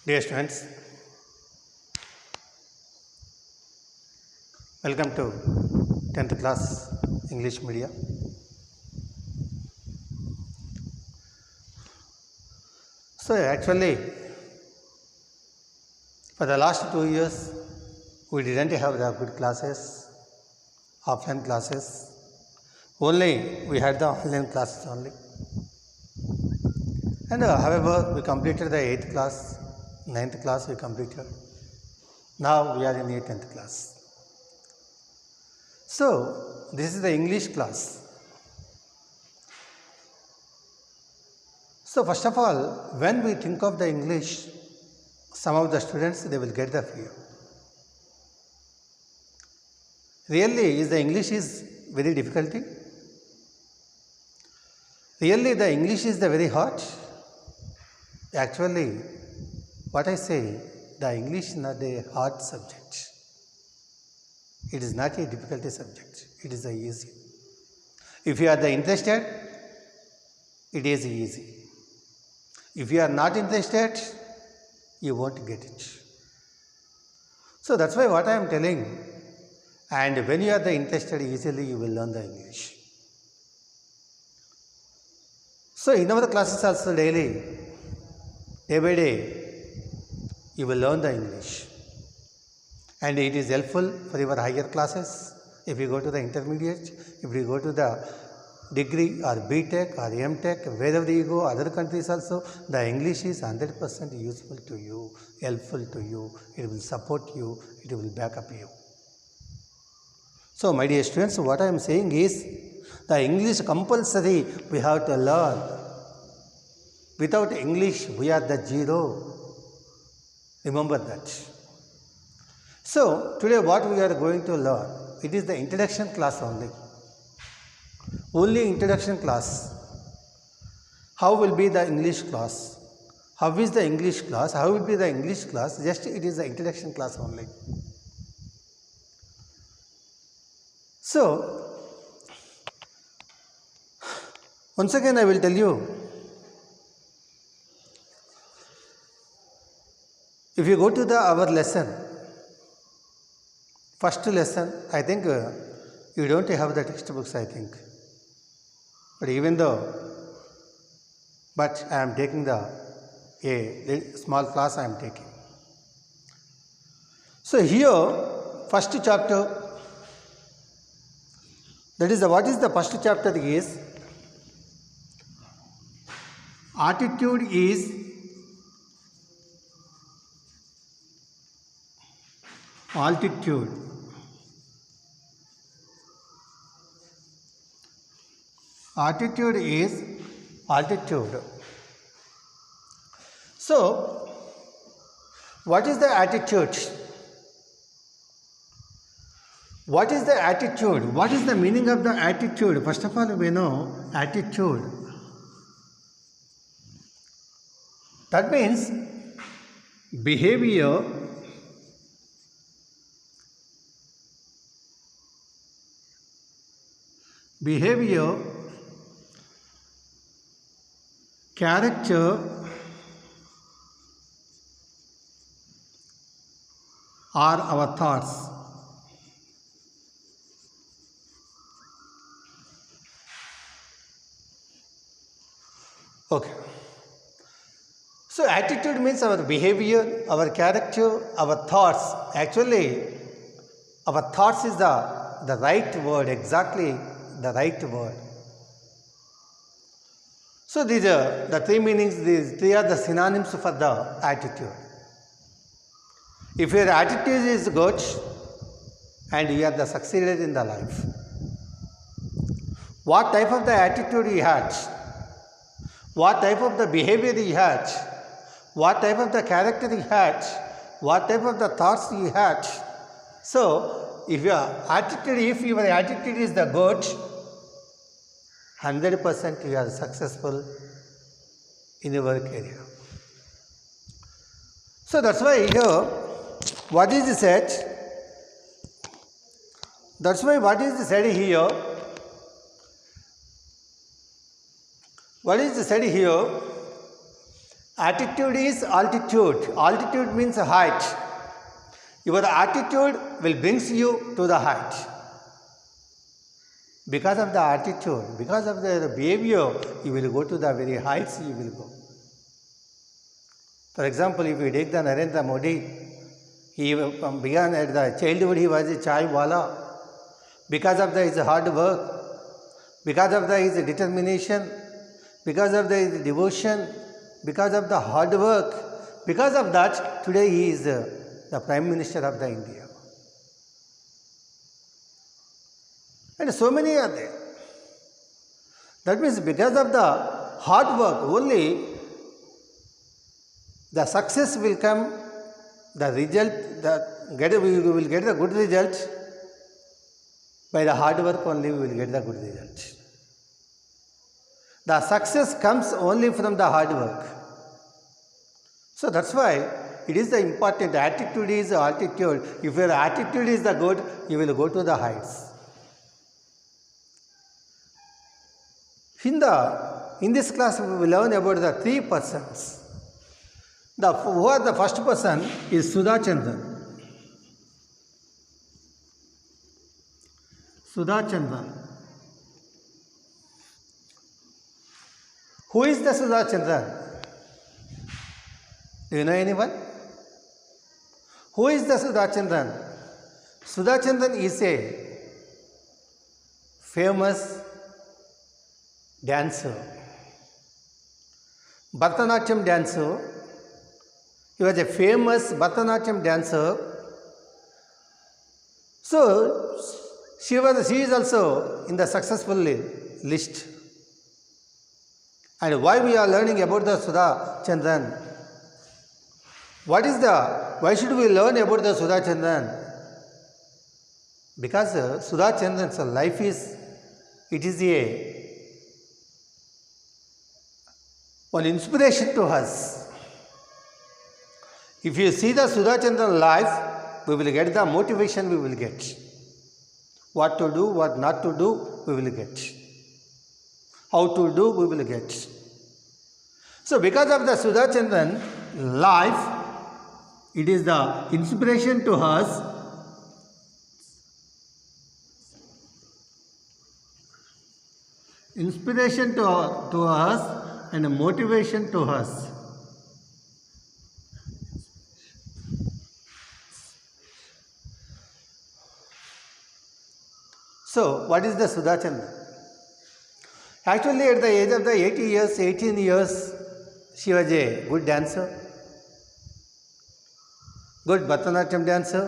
Dear students, welcome to 10th class English media. So actually, for the last 2 years, we didn't have the good classes, offline classes. Only we had the online classes only. And however, we completed the 8th class, 9th class we completed. Now we are in the 10th class. So, this is the English class. So, first of all, when we think of the English, some of the students, they will get the fear. Really, is the English is very difficulty? Really, the English is the very hard? Actually, what I say, the English is not a hard subject. It is not a difficult subject. It is a easy. If you are the interested, it is easy. If you are not interested, you won't get it. So that's why what I am telling. And when you are the interested, easily you will learn the English. So in our classes also daily, day by day, you will learn the English. And it is helpful for your higher classes. If you go to the intermediate, if you go to the degree or BTech or MTech, wherever you go, other countries also, the English is 100% useful to you, helpful to you. It will support you, it will back up you. So my dear students, what I am saying is, the English compulsory we have to learn. Without English, we are the zero. Remember that. So, today what we are going to learn, it is the introduction class only. Only introduction class. How will be the English class? How is the English class? How will be the English class? Just it is the introduction class only. So, once again I will tell you, if you go to our lesson, first lesson, I think you don't have the textbooks, I think. But even though, but I am taking a small class I am taking. So here, first chapter, that is what is the first chapter is, attitude is altitude. Attitude is altitude. So, what is the attitude? What is the attitude? What is the meaning of the attitude? First of all, we know attitude. That means behavior, character, are our thoughts. Okay. So attitude means our behavior, our character, our thoughts. Actually, our thoughts is the right word, exactly the right word. So these are the three meanings, these three are the synonyms for the attitude. If your attitude is good and you are the succeeded in the life, what type of the attitude you had, what type of the behavior you had, what type of the character you had, what type of the thoughts you had. So if your attitude is the good, 100% you are successful in your career. So that's why here, what is said? That's why what is said here? What is said here? Attitude is altitude. Altitude means height. Your attitude will brings you to the height. Because of the attitude, because of the behavior, you will go to the very heights you will go. For example, if you take the Narendra Modi, he began at the childhood, he was a chai wala. Because of his hard work, because of his determination, because of his devotion, because of the hard work, because of that, today he is the Prime Minister of the India. And so many are there. That means because of the hard work only, the success will come, the result, we will get the good result. By the hard work only we will get the good result. The success comes only from the hard work. So that's why it is the important attitude is altitude. If your attitude is the good, you will go to the heights. In this class we will learn about the three persons. The first person is Sudha Chandran. Sudha Chandran. Who is the Sudha Chandran? Do you know anyone? Who is the Sudha Chandran? Sudha Chandran is a famous dancer, Bharatanatyam dancer. He was a famous Bharatanatyam dancer. So, she is also in the successful list. And why we are learning about the Sudha Chandran? Why should we learn about the Sudha Chandran? Because Sudha Chandran's life is one inspiration to us. If you see the Sudha Chandran life, we will get the motivation we will get. What to do, what not to do, we will get. How to do, we will get. So because of the Sudha Chandran life, it is the inspiration to us. Inspiration to us and a motivation to us. So, what is the Sudha Chandran? Actually, at the age of the 18 years, she was a good dancer, good Bharatanatyam dancer.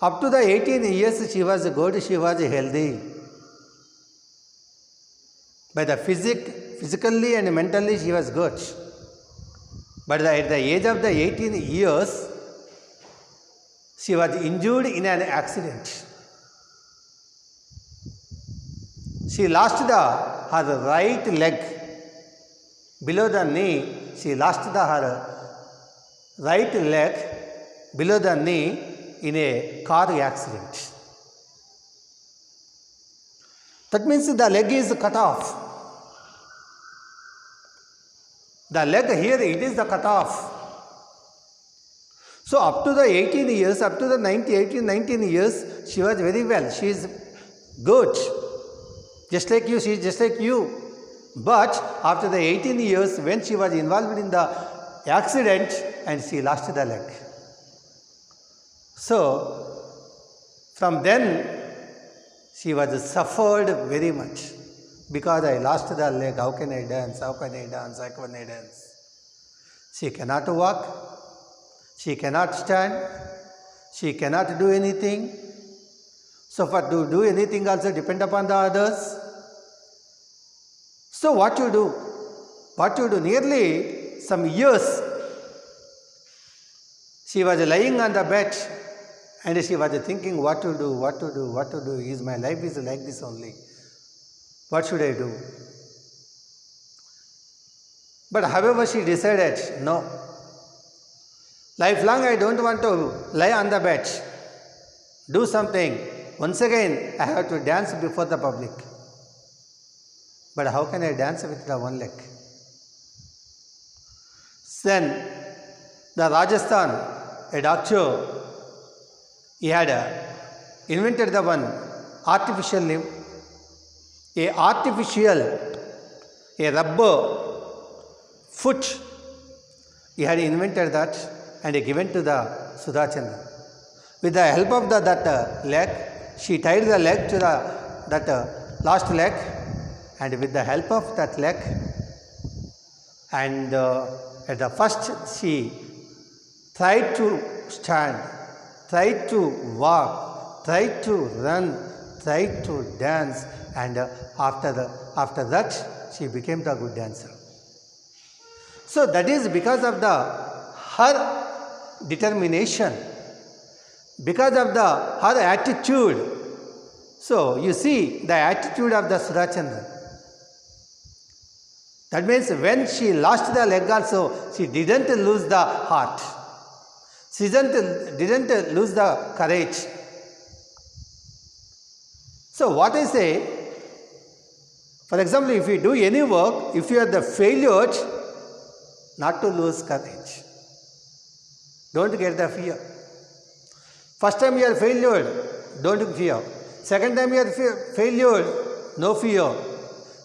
Up to the 18 years, she was good, she was healthy. By the physically and mentally, she was good. But at the age of the 18 years, she was injured in an accident. She lost her right leg below the knee. She lost her right leg below the knee in a car accident. That means the leg is cut off. The leg here, it is the cut off. So up to the 18 years, up to the 19 years, she was very well. She is good. Just like you, she is just like you. But after the 18 years, when she was involved in the accident and she lost the leg. So, from then, she was suffered very much. Because I lost the leg, how can I dance? How can I dance? How can I dance? She cannot walk. She cannot stand. She cannot do anything. So for to do anything also depend upon the others. So what you do? What you do? Nearly some years, she was lying on the bed and she was thinking what to do, what to do, what to do. My life is like this only. What should I do? But however she decided, no. Lifelong I don't want to lie on the bed. Do something. Once again, I have to dance before the public. But how can I dance with the one leg? Then the Rajasthan, a doctor, he had invented the one artificial limb, a rubber foot. He had invented that and given to the Sudha Chandra. With the help of that leg, she tied the leg to that last leg, and with the help of that leg, and at the first she tried to stand, tried to walk, tried to run, tried to dance, and after that she became the good dancer. So that is because of her determination, because of her attitude. So you see the attitude of the Sudha Chandra. That means when she lost the leg also, she didn't lose the heart. She didn't lose the courage. So what I say, for example, if you do any work, if you are the failure, not to lose courage. Don't get the fear. First time you are failure, don't fear. Second time you are failure, no fear.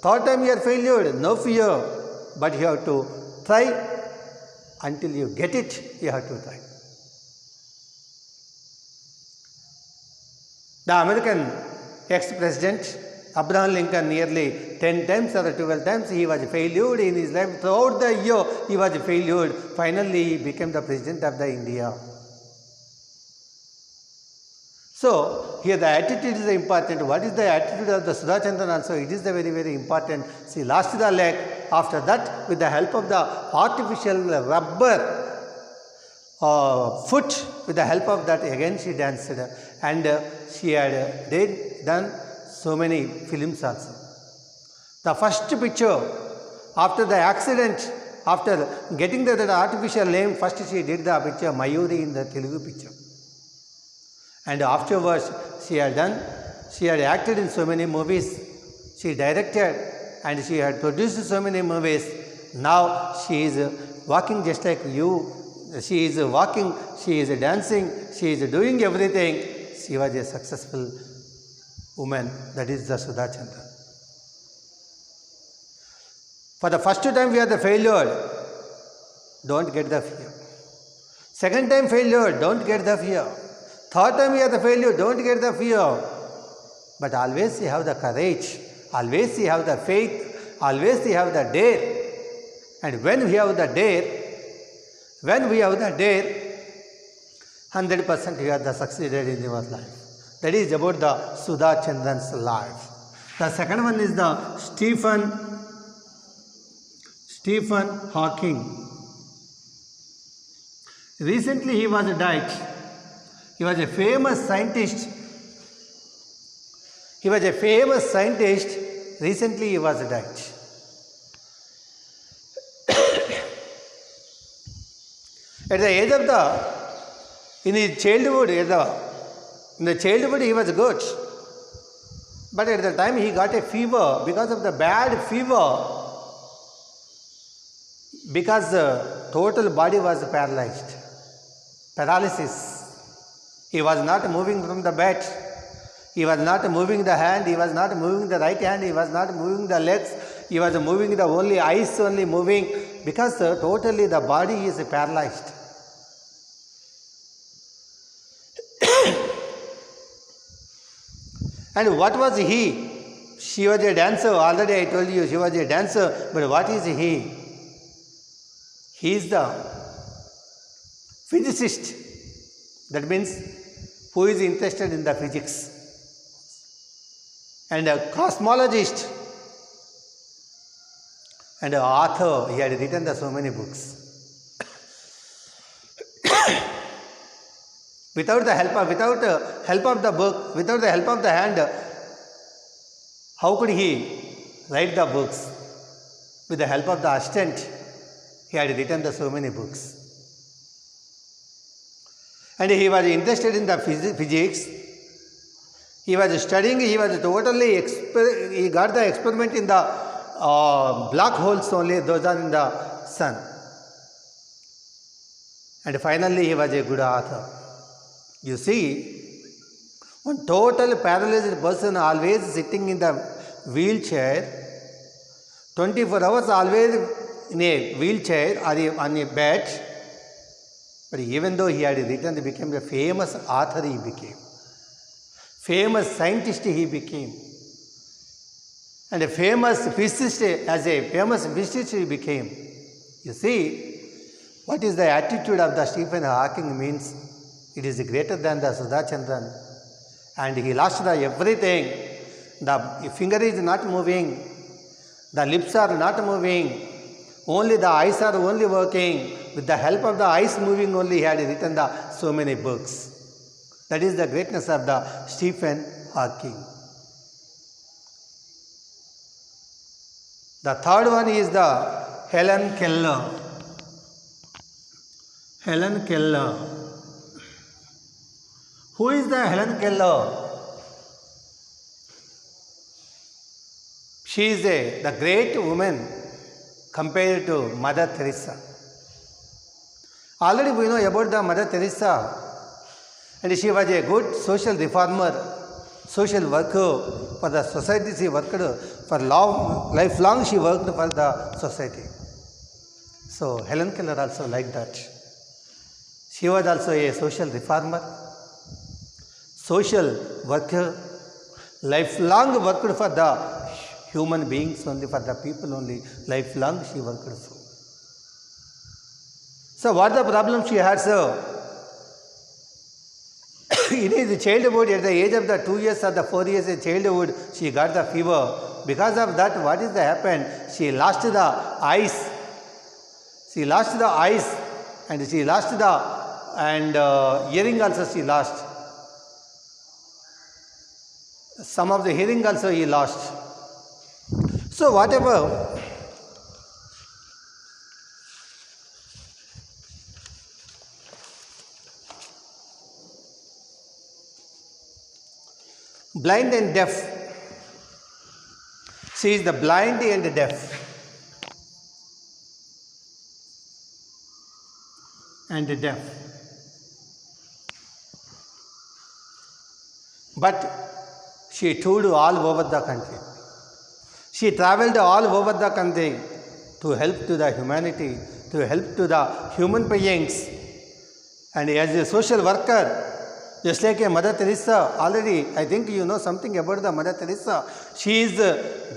Third time you are failure, no fear. But you have to try until you get it, you have to try. The American ex-president Abraham Lincoln, nearly 10 times or 12 times he was failed in his life. Throughout the year he was failed. Finally he became the president of the India. So here the attitude is important. What is the attitude of the Sudha Chandra also? It is the very, very important. She lost the leg. After that, with the help of the artificial rubber foot, with the help of that again she danced, and she had done so many films also. The first picture after the accident, after getting the artificial limb, first she did the picture Mayuri in the Telugu picture. And afterwards she had acted in so many movies, she directed and she had produced so many movies. Now she is walking just like you. She is walking, she is dancing, she is doing everything. She was a successful woman, that is the Sudha Chandra. For the first time we are the failure, don't get the fear. Second time failure, don't get the fear. Third time we are the failure, don't get the fear. But always you have the courage, always you have the faith, always you have the dare. And when we have the dare, 100% you have the succeeded in your life. That is about the Sudha Chandran's life. The second one is the Stephen Hawking. Recently he was died. He was a famous scientist. Recently he was died. At the age of in his childhood, in the childhood he was good. But at the time he got a fever, because of the bad fever, because the total body was paralysis. He was not moving from the bed. He was not moving the hand. He was not moving the right hand. He was not moving the legs. He was moving the only eyes only moving, because totally the body is paralyzed. And what was he? She was a dancer. Already I told you she was a dancer. But what is he? He is the physicist. That means who is interested in the physics. And a cosmologist. And an author. He had written so many books. Without the help of the book, without the help of the hand, how could he write the books? With the help of the assistant, he had written so many books. And he was interested in the physics. He was studying, he got the experiment in the black holes only, those are in the sun. And finally, he was a good author. You see, one total paralyzed person always sitting in the wheelchair, 24 hours always in a wheelchair or on a bed. But even though he had written, he became a famous author, he became. Famous scientist he became. And a famous physicist, as a famous physicist he became. You see, what is the attitude of the Stephen Hawking means? It is greater than the Sudha Chandran. And he lost the everything. The finger is not moving. The lips are not moving. Only the eyes are only working. With the help of the eyes moving only, he had written so many books. That is the greatness of the Stephen Hawking. The third one is the Helen Keller. Helen Keller. Who is the Helen Keller? She is the great woman compared to Mother Teresa. Already we know about the Mother Teresa, and she was a good social reformer, social worker for the society. She worked for lifelong. She worked for the society. So Helen Keller also like that. She was also a social reformer, social worker, lifelong worked for the human beings only, for the people only, lifelong she worked for. So what the problem she had, sir? In his childhood, at the age of the 2 years or the 4 years of childhood, she got the fever. Because of that, what is the happened? She lost the eyes. She lost the eyes, and she lost the hearing also she lost. Some of the hearing also he lost. So whatever, blind and deaf. She is the blind and deaf. And deaf. But she toured all over the country. She traveled all over the country to help to the humanity, to help to the human beings. And as a social worker, just like a Mother Teresa, already I think you know something about the Mother Teresa. She is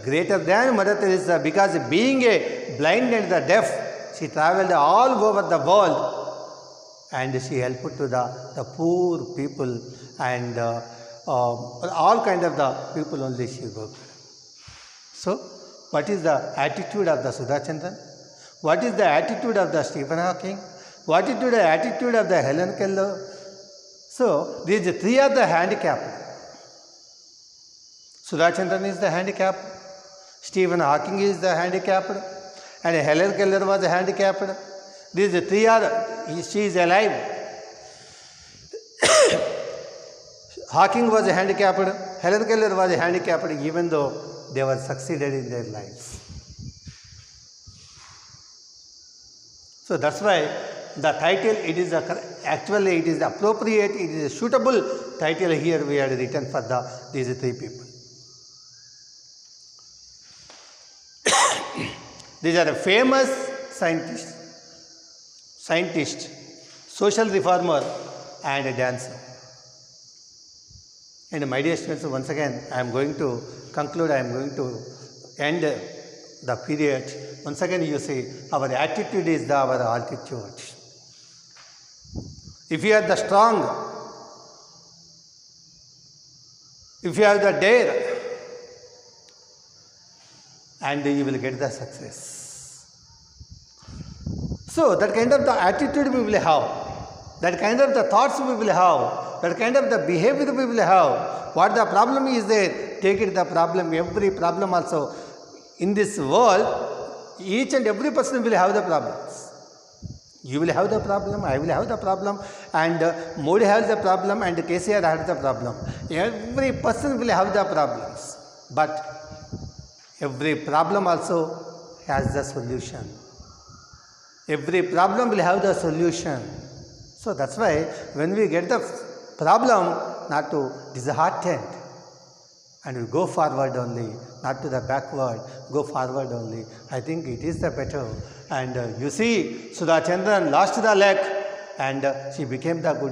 greater than Mother Teresa because being a blind and the deaf, she traveled all over the world and she helped to the poor people and all kind of the people only she worked. So, what is the attitude of the Sudha Chandran? What is the attitude of the Stephen Hawking? What is the attitude of the Helen Keller? So, these three are the handicapped. Sudha Chandran is the handicapped, Stephen Hawking is the handicapped, and Helen Keller was handicapped. These three are, she is alive. Hawking was handicapped, Helen Keller was handicapped, even though they were succeeded in their lives. So that's why the title, it is actually it is appropriate, it is a suitable title here we had written for these three people. These are a famous scientist, social reformer and a dancer. And my dear students, once again I am going to conclude, I am going to end the period. Once again you see, our attitude is our altitude. If you are the strong, if you have the dare, and you will get the success. So that kind of the attitude we will have, that kind of the thoughts we will have, that kind of the behavior we will have. What the problem is there, take it the problem, every problem also. In this world, each and every person will have the problems. You will have the problem, I will have the problem, and Modi has the problem, and KCR has the problem. Every person will have the problems. But every problem also has the solution. Every problem will have the solution. So that's why when we get the problem, not to dishearten and we go forward only, not to the backward, go forward only. I think it is the better. And you see, Sudha Chandran lost the leg and she became the good